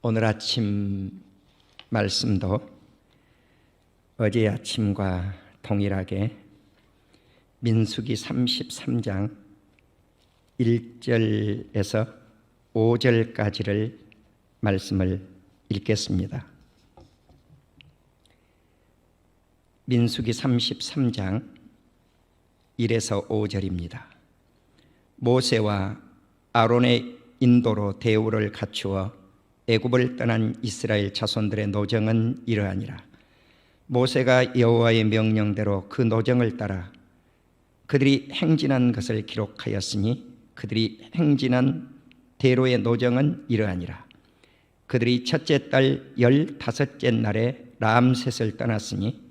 오늘 아침 말씀도 어제 아침과 동일하게 민수기 33장 1절에서 5절까지를 말씀을 읽겠습니다. 민수기 33장 1에서 5절입니다. 모세와 아론의 인도로 대우를 갖추어 애굽을 떠난 이스라엘 자손들의 노정은 이러하니라. 모세가 여호와의 명령대로 그 노정을 따라 그들이 행진한 것을 기록하였으니 그들이 행진한 대로의 노정은 이러하니라. 그들이 첫째 달 15째 날에 람셋을 떠났으니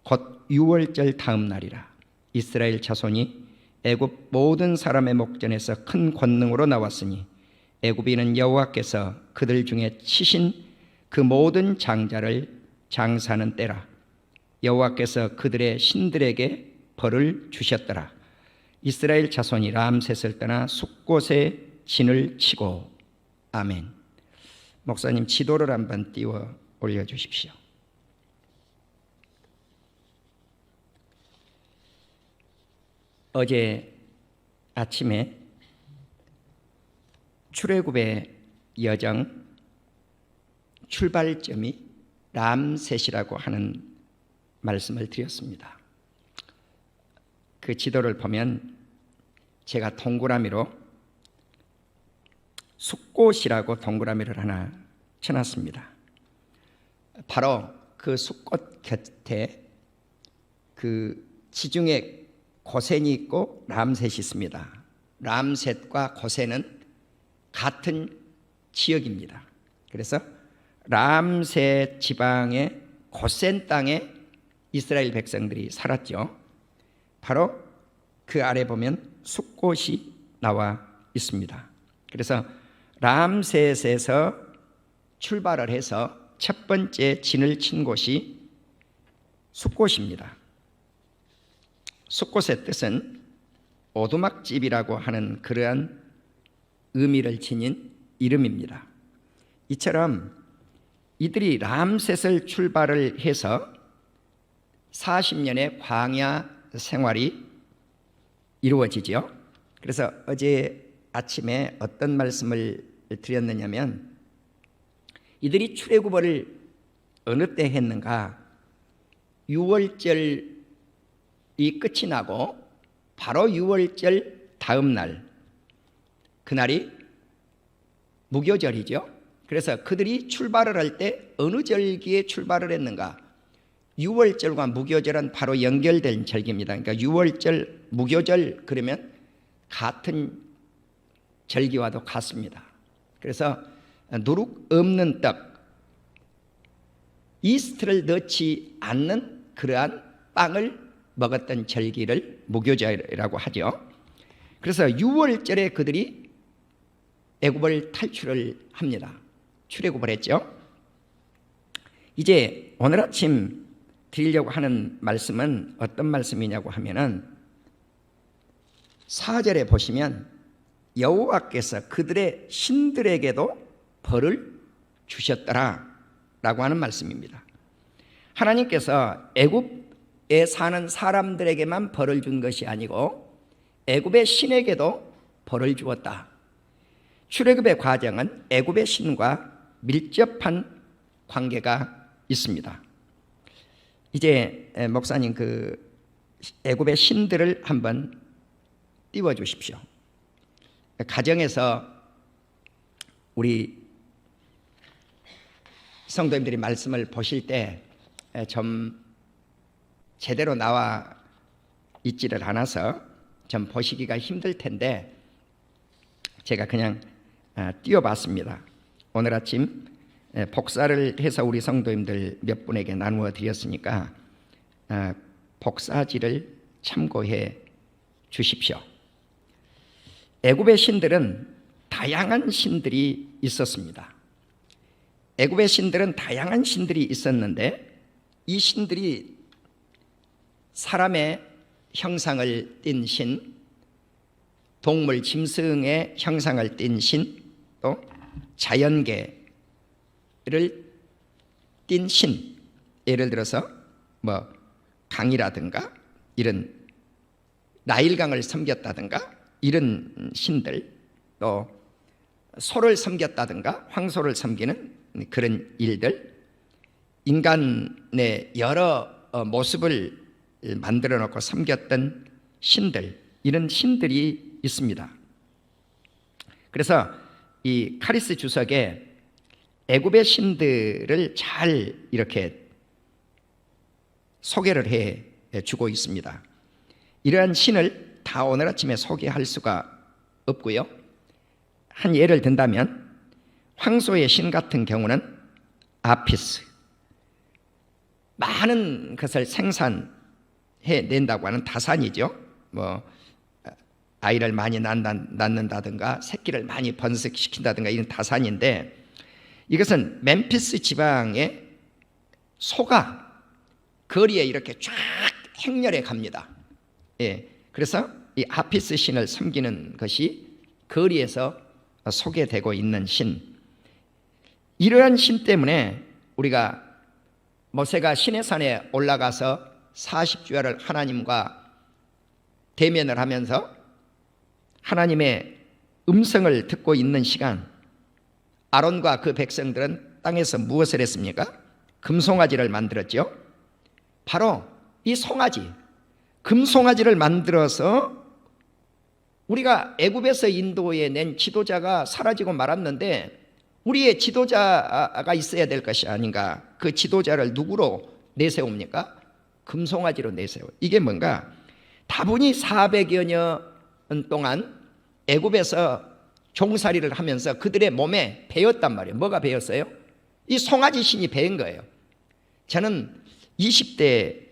곧 6월절 다음 날이라. 이스라엘 자손이 애굽 모든 사람의 목전에서 큰 권능으로 나왔으니 애굽인은 여호와께서 그들 중에 치신 그 모든 장자를 장사하는 때라. 여호와께서 그들의 신들에게 벌을 주셨더라. 이스라엘 자손이 람셋을 떠나 숫곳에 진을 치고. 아멘. 목사님 지도를 한번 띄워 올려주십시오. 어제 아침에 출애굽의 여정 출발점이 람셋이라고 하는 말씀을 드렸습니다. 그 지도를 보면 제가 동그라미로 숫곳이라고 동그라미를 하나 쳐놨습니다. 바로 그 숫곳 곁에 그 지중해 고센이 있고 람셋이 있습니다. 람셋과 고센은 같은 지역입니다. 그래서 람셋 지방의 고센 땅에 이스라엘 백성들이 살았죠. 바로 그 아래 보면 숫곳이 나와 있습니다. 그래서 람셋에서 출발을 해서 첫 번째 진을 친 곳이 숫곳입니다. 숫곳의 뜻은 오두막집이라고 하는 그러한 의미를 지닌 이름입니다. 이처럼 이들이 람셋을 출발을 해서 40년의 광야 생활이 이루어지죠. 그래서 어제 아침에 어떤 말씀을 드렸느냐면 이들이 출애굽을 어느 때 했는가? 6월절이 끝이 나고 바로 6월절 다음 날, 그날이 무교절이죠. 그래서 그들이 출발을 할 때 어느 절기에 출발을 했는가? 6월절과 무교절은 바로 연결된 절기입니다. 그러니까 6월절, 무교절 그러면 같은 절기와도 같습니다. 그래서 누룩 없는 떡, 이스트를 넣지 않는 그러한 빵을 먹었던 절기를 무교절이라고 하죠. 그래서 6월절에 그들이 애굽을 탈출을 합니다. 출애굽을 했죠. 이제 오늘 아침 드리려고 하는 말씀은 어떤 말씀이냐고 하면은 4절에 보시면 여호와께서 그들의 신들에게도 벌을 주셨더라 라고 하는 말씀입니다. 하나님께서 애굽에 사는 사람들에게만 벌을 준 것이 아니고 애굽의 신에게도 벌을 주었다. 출애굽의 과정은 애굽의 신과 밀접한 관계가 있습니다. 이제 목사님 그 애굽의 신들을 한번 띄워 주십시오. 가정에서 우리 성도님들이 말씀을 보실 때 좀 제대로 나와 있지를 않아서 좀 보시기가 힘들 텐데 제가 그냥 띄워봤습니다. 오늘 아침 복사를 해서 우리 성도님들 몇 분에게 나누어 드렸으니까 복사지를 참고해 주십시오. 애굽의 신들은 다양한 신들이 있었습니다. 애굽의 신들은 다양한 신들이 있었는데 이 신들이 사람의 형상을 띤 신, 동물 짐승의 형상을 띤 신, 또 자연계 띤 신, 예를 들어서 뭐 강이라든가 이런 나일강을 섬겼다든가 이런 신들, 또 소를 섬겼다든가 황소를 섬기는 그런 일들, 인간의 여러 모습을 만들어 놓고 섬겼던 신들, 이런 신들이 있습니다. 그래서 이 카리스 주석에 애굽의 신들을 잘 이렇게 소개를 해 주고 있습니다. 이러한 신을 다 오늘 아침에 소개할 수가 없고요. 한 예를 든다면 황소의 신 같은 경우는 아피스, 많은 것을 생산해 낸다고 하는 다산이죠. 뭐 아이를 많이 낳는다든가 새끼를 많이 번식시킨다든가 이런 다산인데, 이것은 멤피스 지방의 소가 거리에 이렇게 쫙 행렬해 갑니다. 예, 그래서 이 아피스 신을 섬기는 것이 거리에서 소개되고 있는 신. 이러한 신 때문에 우리가 모세가 시내산에 올라가서 40주야를 하나님과 대면을 하면서 하나님의 음성을 듣고 있는 시간, 아론과 그 백성들은 땅에서 무엇을 했습니까? 금송아지를 만들었죠. 바로 이 송아지, 금송아지를 만들어서 우리가 애굽에서 인도에 낸 지도자가 사라지고 말았는데 우리의 지도자가 있어야 될 것이 아닌가. 그 지도자를 누구로 내세웁니까? 금송아지로 내세워. 이게 뭔가, 다분히 400여 년 동안 애굽에서 종살이를 하면서 그들의 몸에 배었단 말이에요. 뭐가 배었어요? 이 송아지 신이 배인 거예요. 저는 20대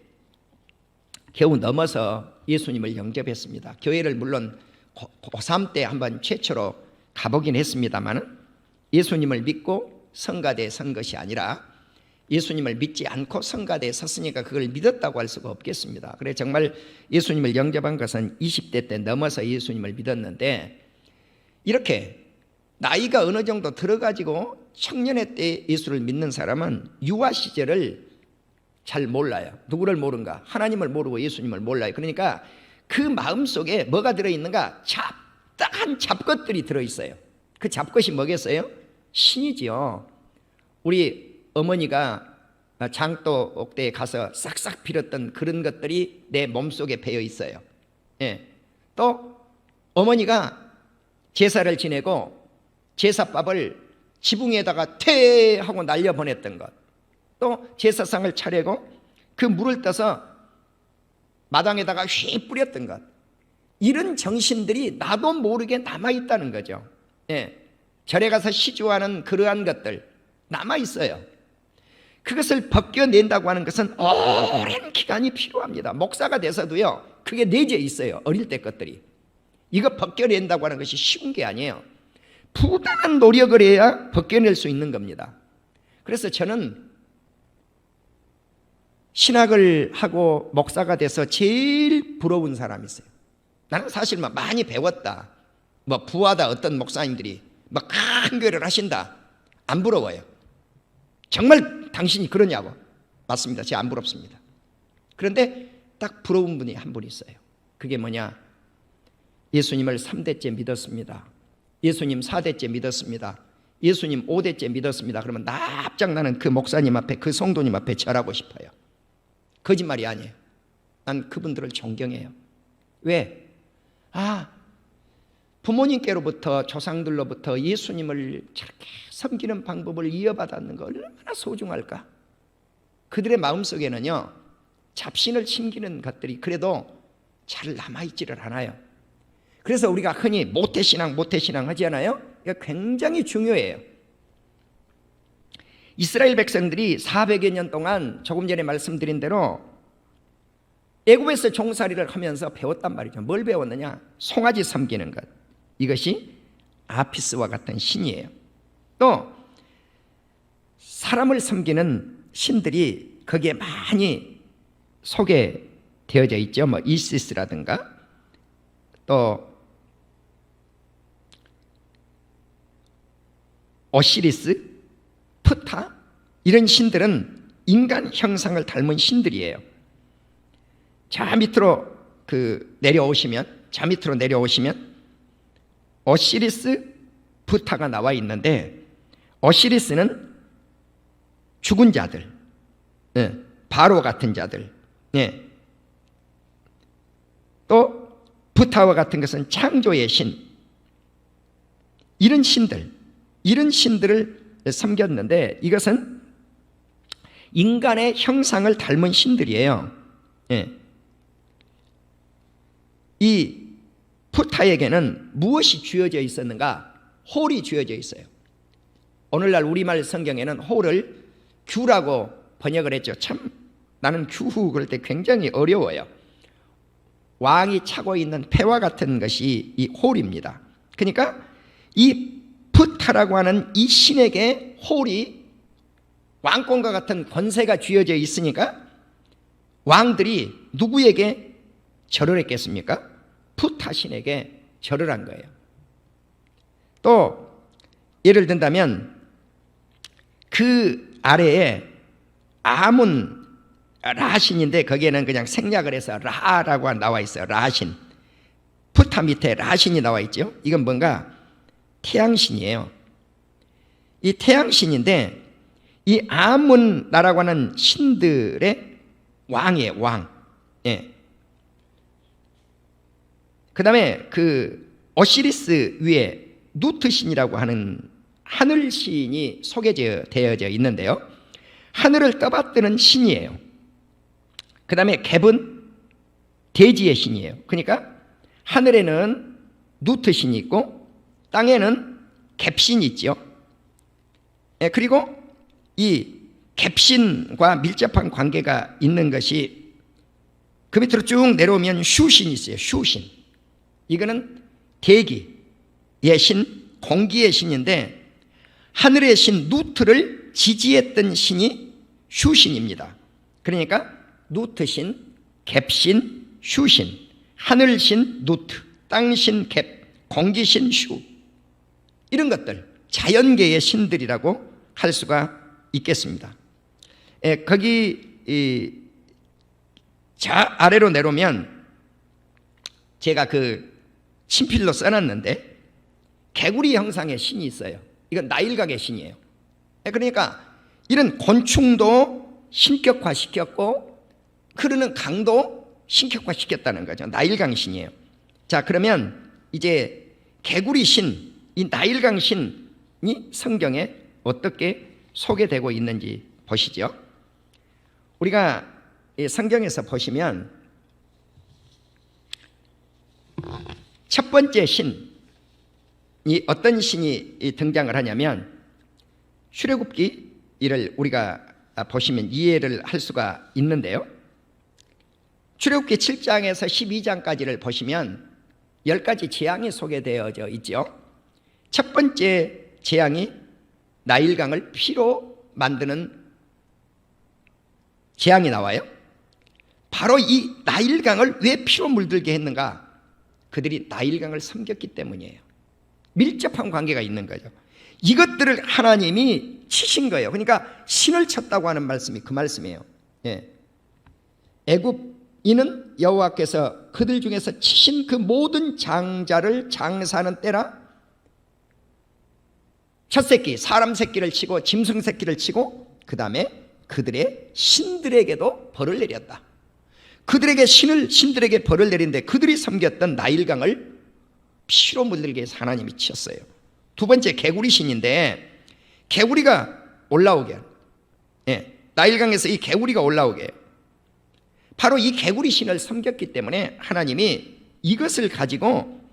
겨우 넘어서 예수님을 영접했습니다. 교회를 물론 고3 때 한번 최초로 가보긴 했습니다만, 예수님을 믿고 성가대에 선 것이 아니라 예수님을 믿지 않고 성가대에 섰으니까 그걸 믿었다고 할 수가 없겠습니다. 그래 정말 예수님을 영접한 것은 20대 때 넘어서 예수님을 믿었는데, 이렇게 나이가 어느 정도 들어가지고 청년의 때 예수를 믿는 사람은 유아 시절을 잘 몰라요. 누구를 모른가? 하나님을 모르고 예수님을 몰라요. 그러니까 그 마음속에 뭐가 들어있는가? 잡다한 잡것들이 들어있어요. 그 잡것이 뭐겠어요? 신이지요. 우리 어머니가 장독대에 가서 싹싹 빌었던 그런 것들이 내 몸속에 배어 있어요. 예. 또 어머니가 제사를 지내고 제사밥을 지붕에다가 퇴 하고 날려보냈던 것, 또 제사상을 차리고 그 물을 떠서 마당에다가 휘 뿌렸던 것, 이런 정신들이 나도 모르게 남아있다는 거죠. 예. 절에 가서 시주하는 그러한 것들 남아있어요. 그것을 벗겨낸다고 하는 것은 오랜 기간이 필요합니다. 목사가 돼서도요, 그게 내재해 있어요. 어릴 때 것들이. 이거 벗겨낸다고 하는 것이 쉬운 게 아니에요. 부단한 노력을 해야 벗겨낼 수 있는 겁니다. 그래서 저는 신학을 하고 목사가 돼서 제일 부러운 사람이 있어요. 나는 사실 많이 배웠다, 부하다, 어떤 목사님들이 큰 교회를 하신다, 안 부러워요. 정말 당신이 그러냐고. 맞습니다. 제가 안 부럽습니다. 그런데 딱 부러운 분이 한 분 있어요. 그게 뭐냐? 예수님을 3대째 믿었습니다. 예수님 4대째 믿었습니다. 예수님 5대째 믿었습니다. 그러면 납작 나는 그 목사님 앞에, 그 성도님 앞에 절하고 싶어요. 거짓말이 아니에요. 난 그분들을 존경해요. 왜? 부모님께로부터, 조상들로부터 예수님을 저렇게 섬기는 방법을 이어받았는 거 얼마나 소중할까? 그들의 마음속에는요, 잡신을 심기는 것들이 그래도 잘 남아있지를 않아요. 그래서 우리가 흔히 모태신앙 하지 않아요? 이거 굉장히 중요해요. 이스라엘 백성들이 400여 년 동안 조금 전에 말씀드린 대로 애굽에서 종살이를 하면서 배웠단 말이죠. 뭘 배웠느냐? 송아지 섬기는 것. 이것이 아피스와 같은 신이에요. 또 사람을 섬기는 신들이 거기에 많이 소개되어져 있죠. 이시스라든가 또 오시리스, 프타 이런 신들은 인간 형상을 닮은 신들이에요. 저 밑으로 내려오시면 오시리스, 프타가 나와 있는데, 오시리스는 죽은 자들, 바로 같은 자들, 또 프타와 같은 것은 창조의 신, 이런 신들을 섬겼는데, 이것은 인간의 형상을 닮은 신들이에요. 이 프타에게는 무엇이 주어져 있었는가? 홀이 주어져 있어요. 오늘날 우리말 성경에는 홀을 규라고 번역을 했죠. 참 나는 규 그럴 때 굉장히 어려워요. 왕이 차고 있는 패와 같은 것이 이 홀입니다. 그러니까 이 프타라고 하는 이 신에게 홀이 왕권과 같은 권세가 쥐어져 있으니까 왕들이 누구에게 절을 했겠습니까? 프타 신에게 절을 한 거예요. 또 예를 든다면 그 아래에 아문 라신인데, 거기에는 그냥 생략을 해서 라라고 나와 있어요. 라신. 프타 밑에 라신이 나와 있죠. 이건 뭔가 태양신이에요. 이 태양신인데, 이 아문라라고 하는 신들의 왕이에요. 왕. 그 다음에 그 오시리스 위에 누트신이라고 하는 하늘신이 소개되어져 있는데요, 하늘을 떠받드는 신이에요. 그 다음에 갭은 대지의 신이에요. 그러니까 하늘에는 누트신이 있고 땅에는 갭신이 있죠. 그리고 이 갭신과 밀접한 관계가 있는 것이 그 밑으로 쭉 내려오면 슈신이 있어요. 슈신. 이거는 대기의 신, 공기의 신인데, 하늘의 신 누트를 지지했던 신이 슈신입니다. 그러니까 누트신, 갭신, 슈신, 하늘신 누트, 땅신 갭, 공기신 슈, 이런 것들 자연계의 신들이라고 할 수가 있겠습니다. 거기 저 아래로 내려오면 제가 그 친필로 써놨는데, 개구리 형상의 신이 있어요. 이건 나일강의 신이에요. 그러니까 이런 곤충도 신격화시켰고 흐르는 강도 신격화시켰다는 거죠. 나일강 신이에요. 자, 그러면 이제 개구리 신, 이 나일강 신이 성경에 어떻게 소개되고 있는지 보시죠. 우리가 성경에서 보시면 첫 번째 신이 어떤 신이 등장을 하냐면, 출애굽기를 우리가 보시면 이해를 할 수가 있는데요, 출애굽기 7장에서 12장까지를 보시면 10가지 재앙이 소개되어져 있죠. 첫 번째 재앙이 나일강을 피로 만드는 재앙이 나와요. 바로 이 나일강을 왜 피로 물들게 했는가? 그들이 나일강을 섬겼기 때문이에요. 밀접한 관계가 있는 거죠. 이것들을 하나님이 치신 거예요. 그러니까 신을 쳤다고 하는 말씀이 그 말씀이에요. 애굽인은 여호와께서 그들 중에서 치신 그 모든 장자를 장사하는 때라 첫 새끼, 사람 새끼를 치고 짐승 새끼를 치고, 그 다음에 그들의 신들에게도 벌을 내렸다. 그들에게 신들에게 벌을 내린데, 그들이 섬겼던 나일강을 피로 물들게 해서 하나님이 치셨어요. 두 번째 개구리 신인데, 개구리가 올라오게, 나일강에서 이 개구리가 올라오게, 바로 이 개구리 신을 섬겼기 때문에 하나님이 이것을 가지고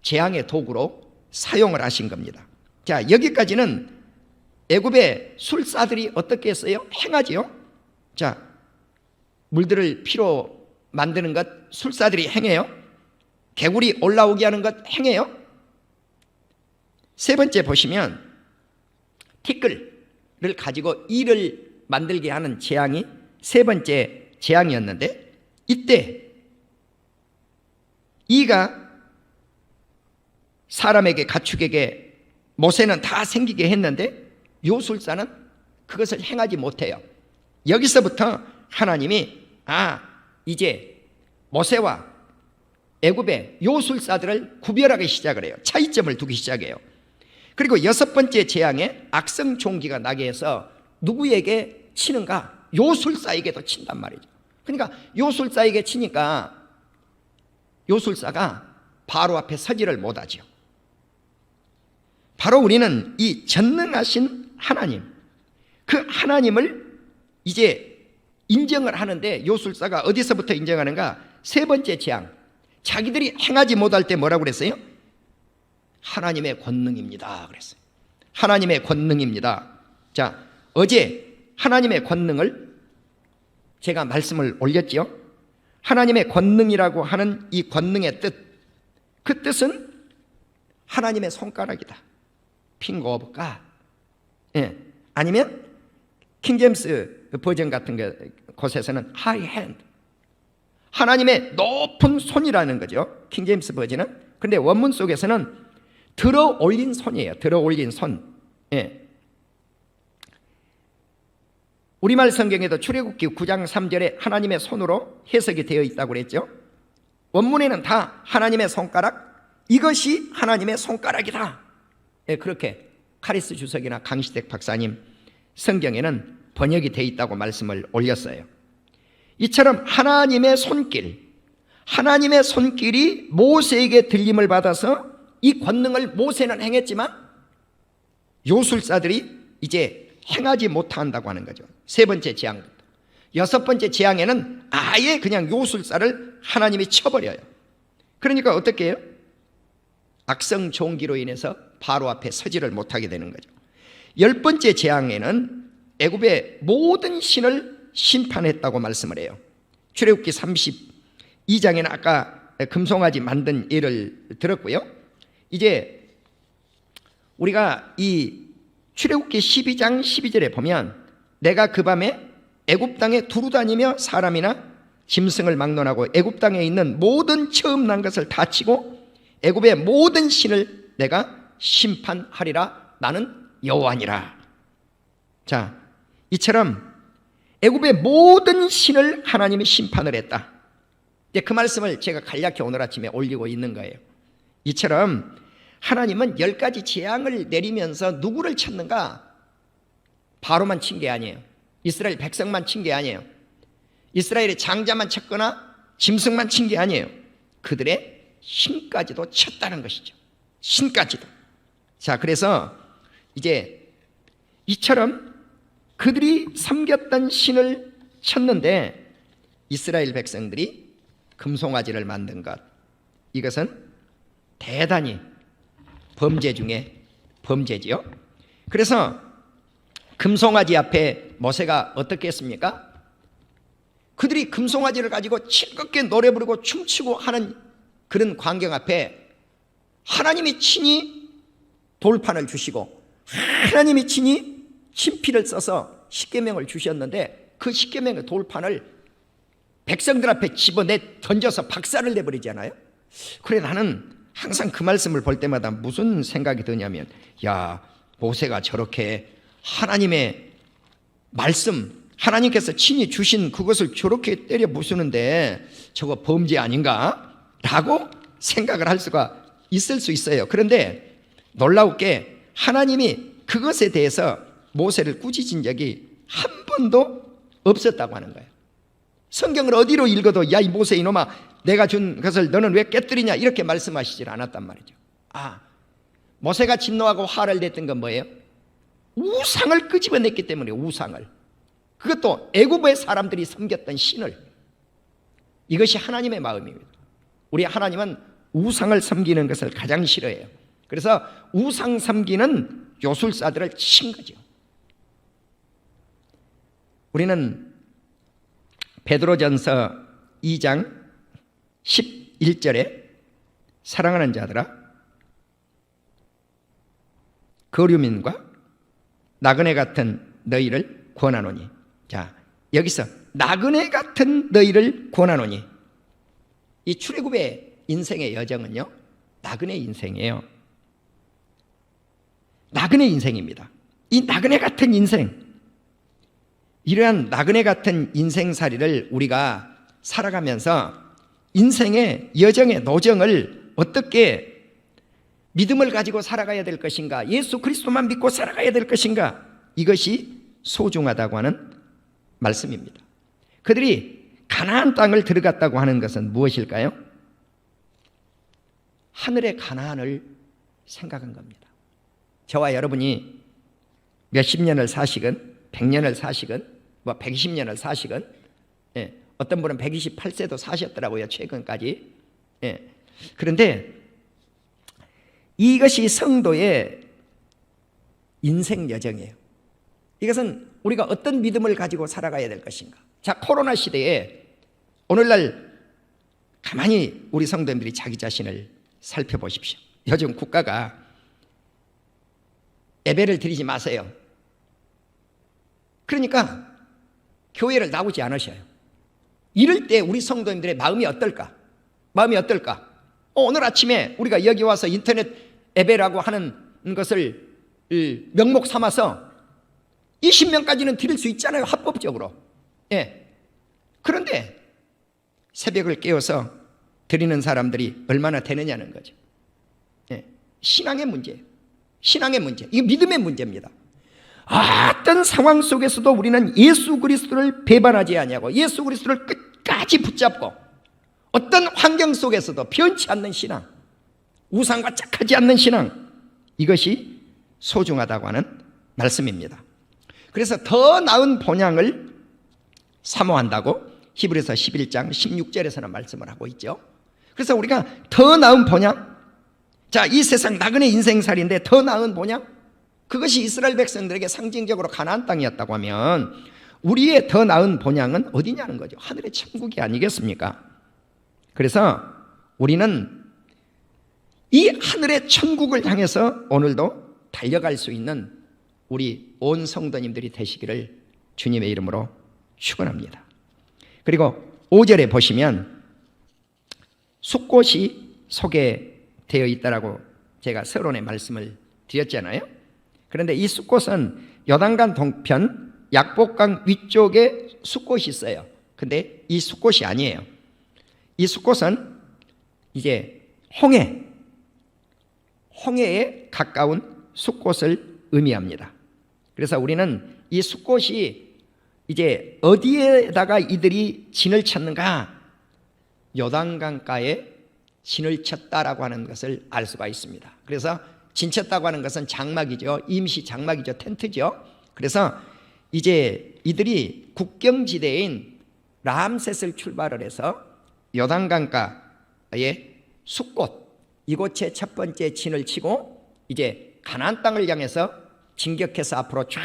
재앙의 도구로 사용을 하신 겁니다. 자, 여기까지는 애굽의 술사들이 어떻게 했어요? 행하지요. 자, 물들을 피로 만드는 것 술사들이 행해요. 개구리 올라오게 하는 것 행해요. 세 번째 보시면 티끌을 가지고 이를 만들게 하는 재앙이 세 번째 재앙이었는데, 이때 이가 사람에게, 가축에게, 모세는 다 생기게 했는데 요술사는 그것을 행하지 못해요. 여기서부터 하나님이 이제 모세와 애굽의 요술사들을 구별하기 시작을 해요. 차이점을 두기 시작해요. 그리고 6번째 재앙에 악성 종기가 나게 해서 누구에게 치는가? 요술사에게도 친단 말이죠. 그러니까 요술사에게 치니까 요술사가 바로 앞에 서지를 못하죠. 바로 우리는 이 전능하신 하나님, 그 하나님을 이제 인정을 하는데 요술사가 어디서부터 인정하는가? 3번째 재앙, 자기들이 행하지 못할 때 뭐라고 그랬어요? 하나님의 권능입니다 그랬어요. 하나님의 권능입니다. 자, 어제 하나님의 권능을 제가 말씀을 올렸지요. 하나님의 권능이라고 하는 이 권능의 뜻, 그 뜻은 하나님의 손가락이다. Finger of God. 예. 아니면 킹제임스 버전 같은 곳에서는 high hand, 하나님의 높은 손이라는 거죠, 킹제임스 버전은. 그런데 원문 속에서는 들어 올린 손이에요. 들어 올린 손. 예. 우리말 성경에도 출애굽기 9장 3절에 하나님의 손으로 해석이 되어 있다고 그랬죠. 원문에는 다 하나님의 손가락, 이것이 하나님의 손가락이다. 예, 그렇게 카리스 주석이나 강시택 박사님 성경에는 번역이 되어 있다고 말씀을 올렸어요. 이처럼 하나님의 손길, 하나님의 손길이 모세에게 들림을 받아서 이 권능을 모세는 행했지만 요술사들이 이제 행하지 못한다고 하는 거죠. 3번째 재앙부터 6번째 재앙에는 아예 그냥 요술사를 하나님이 쳐버려요. 그러니까 어떻게 해요? 악성 종기로 인해서 바로 앞에 서지를 못하게 되는 거죠. 10번째 재앙에는 애굽의 모든 신을 심판했다고 말씀을 해요. 출애굽기 32장에는 아까 금송아지 만든 예를 들었고요. 이제 우리가 이 출애굽기 12장 12절에 보면 내가 그 밤에 애굽 땅에 두루다니며 사람이나 짐승을 막론하고 애굽 땅에 있는 모든 처음 난 것을 다 치고 애굽의 모든 신을 내가 심판하리라. 나는 여호와니라. 자, 이처럼 애굽의 모든 신을 하나님이 심판을 했다. 이제 그 말씀을 제가 간략히 오늘 아침에 올리고 있는 거예요. 이처럼 하나님은 10가지 재앙을 내리면서 누구를 쳤는가? 바로만 친 게 아니에요. 이스라엘 백성만 친 게 아니에요. 이스라엘의 장자만 쳤거나 짐승만 친 게 아니에요. 그들의 신까지도 쳤다는 것이죠. 신까지도. 자, 그래서 이제 이처럼 그들이 섬겼던 신을 쳤는데 이스라엘 백성들이 금송아지를 만든 것, 이것은 대단히 범죄 중에 범죄지요. 그래서 금송아지 앞에 모세가 어떻게 했습니까? 그들이 금송아지를 가지고 즐겁게 노래 부르고 춤추고 하는 그런 광경 앞에 하나님이 친히 돌판을 주시고 하나님이 친히 친필을 써서 십계명을 주셨는데 그 십계명의 돌판을 백성들 앞에 집어내 던져서 박살을 내버리잖아요. 그래, 나는 항상 그 말씀을 볼 때마다 무슨 생각이 드냐면, 야, 모세가 저렇게 하나님의 말씀, 하나님께서 친히 주신 그것을 저렇게 때려 부수는데 저거 범죄 아닌가? 라고 생각을 할 수가 있을 수 있어요. 그런데 놀라우게 하나님이 그것에 대해서 모세를 꾸짖은 적이 한 번도 없었다고 하는 거예요. 성경을 어디로 읽어도 야, 이 모세 이놈아, 내가 준 것을 너는 왜 깨뜨리냐, 이렇게 말씀하시질 않았단 말이죠. 모세가 진노하고 화를 냈던 건 뭐예요? 우상을 끄집어냈기 때문에, 우상을. 그것도 애굽의 사람들이 섬겼던 신을. 이것이 하나님의 마음입니다. 우리 하나님은 우상을 섬기는 것을 가장 싫어해요. 그래서 우상 섬기는 요술사들을 친 거죠. 우리는 베드로전서 2장 11절에 사랑하는 자들아, 거류민과 나그네 같은 너희를 권하노니. 자, 여기서 나그네 같은 너희를 권하노니, 이 출애굽의 인생의 여정은요, 나그네 인생이에요. 나그네 인생입니다. 이 나그네 같은 인생, 이러한 나그네 같은 인생살이를 우리가 살아가면서 인생의 여정의 노정을 어떻게 믿음을 가지고 살아가야 될 것인가, 예수 그리스도만 믿고 살아가야 될 것인가, 이것이 소중하다고 하는 말씀입니다. 그들이 가나안 땅을 들어갔다고 하는 것은 무엇일까요? 하늘의 가나안을 생각한 겁니다. 저와 여러분이 몇십 년을 사시건 100년을 사시건 120년을 사시건, 어떤 분은 128세도 사셨더라고요, 최근까지. 그런데 이것이 성도의 인생 여정이에요. 이것은 우리가 어떤 믿음을 가지고 살아가야 될 것인가. 자, 코로나 시대에 오늘날 가만히 우리 성도님들이 자기 자신을 살펴보십시오. 요즘 국가가 예배를 드리지 마세요. 그러니까 교회를 나오지 않으셔요. 이럴 때 우리 성도님들의 마음이 어떨까? 마음이 어떨까? 오늘 아침에 우리가 여기 와서 인터넷 예배라고 하는 것을 명목 삼아서 20명까지는 드릴 수 있잖아요, 합법적으로. 그런데 새벽을 깨워서 드리는 사람들이 얼마나 되느냐는 거죠. 신앙의 문제예요. 신앙의 문제. 이거 믿음의 문제입니다. 어떤 상황 속에서도 우리는 예수 그리스도를 배반하지 아니하고 예수 그리스도를 끝까지 붙잡고 어떤 환경 속에서도 변치 않는 신앙, 우상과 짝하지 않는 신앙, 이것이 소중하다고 하는 말씀입니다. 그래서 더 나은 본향을 사모한다고 히브리서 11장 16절에서는 말씀을 하고 있죠. 그래서 우리가 더 나은 본향, 자, 이 세상 나그네 인생살인데 더 나은 본향, 그것이 이스라엘 백성들에게 상징적으로 가나안 땅이었다고 하면 우리의 더 나은 본향은 어디냐는 거죠. 하늘의 천국이 아니겠습니까? 그래서 우리는 이 하늘의 천국을 향해서 오늘도 달려갈 수 있는 우리 온 성도님들이 되시기를 주님의 이름으로 축원합니다. 그리고 5절에 보시면 숫꽃이 소개되어 있다라고 제가 서론에 말씀을 드렸잖아요. 그런데 이 숫꽃은 요단강 동편 약복강 위쪽에 숫꽃이 있어요. 근데 이 숫꽃이 아니에요. 이 숫꽃은 이제 홍해에 가까운 숫꽃을 의미합니다. 그래서 우리는 이 숫꽃이 이제 어디에다가 이들이 진을 쳤는가? 요단강가에 진을 쳤다라고 하는 것을 알 수가 있습니다. 그래서 진 쳤다고 하는 것은 장막이죠. 임시 장막이죠. 텐트죠. 그래서 이제 이들이 국경지대인 람셋을 출발을 해서 요단강가의 숫꽃, 이곳에 첫 번째 진을 치고 이제 가나안 땅을 향해서 진격해서 앞으로 쫙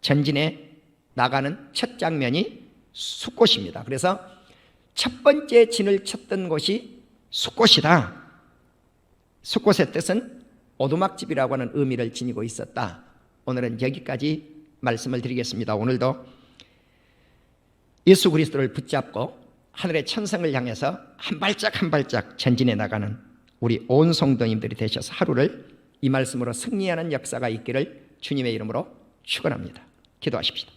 전진해 나가는 첫 장면이 숫꽃입니다. 그래서 첫 번째 진을 쳤던 곳이 숫꽃이다. 숫꽃의 뜻은 오두막집이라고 하는 의미를 지니고 있었다. 오늘은 여기까지 말씀을 드리겠습니다. 오늘도 예수 그리스도를 붙잡고 하늘의 천성을 향해서 한 발짝 한 발짝 전진해 나가는 우리 온 성도님들이 되셔서 하루를 이 말씀으로 승리하는 역사가 있기를 주님의 이름으로 축원합니다. 기도하십시다.